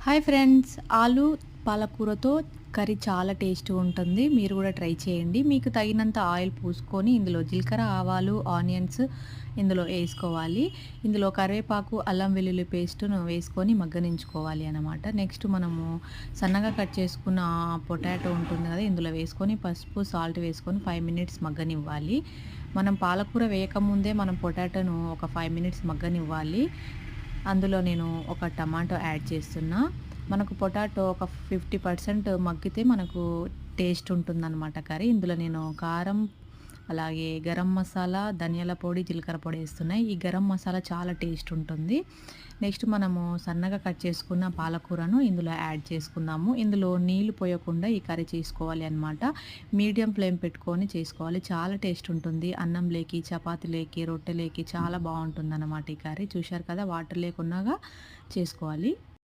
Hi friends, ఆలు పాలకూరతో curry చాలా టేస్ట్‌గా ఉంటుంది. మీరు కూడా ట్రై చేయండి. మీకు తగినంత ఆయిల్ పోసుకొని ఇందులో జీలకర్ర, ఆవాలు, ఆనియన్స్ ఇందులో ఏసుకోవాలి. ఇందులో కరివేపాకు, అల్లం వెల్లుల్లి పేస్టును వేసుకొని మగ్గనించుకోవాలి అన్నమాట. నెక్స్ట్ మనము సన్నగా కట్ చేసుకున్న పొటాటో ఉంటుంది కదా! ఇందులో వేసుకొని పసుపు, సాల్ట్ వేసుకొని 5 మినిట్స్ మగ్గనివ్వాలి. మనం పాలకూర వేయకముందే మనం పొటాటోను ఒక 5 మినిట్స్ మగ్గనివ్వాలి. అందులో నేను ఒక టమాటో యాడ్ చేస్తున్నా. మనకు పొటాటో ఒక 50% మగ్గితే మనకు టేస్ట్ ఉంటుందన్నమాట కర్రీ. ఇందులో నేను కారం, అలాగే గరం మసాలా, ధనియాల పొడి, జీలకర్ర పొడి ఏస్తున్నా. ఈ గరం మసాలా చాలా టేస్ట్ ఉంటుంది. నెక్స్ట్ మనము సన్నగా కట్ చేసుకున్న పాలకూరను ఇందులో యాడ్ చేసుకుందాము. ఇందులో నీళ్లు పోయకుండా ఈ కర్రీ చేసుకోవాలి అన్నమాట. మీడియం ఫ్లేమ్ పెట్టుకొని చేసుకోవాలి. చాలా టేస్ట్ ఉంటుంది. అన్నంలోకి, చపాతీలోకి, రొట్టెలోకి చాలా బావుంటుందన్నమాట ఈ కర్రీ. చూశారు కదా! వాటర్ లేకున్నాగా చేసుకోవాలి.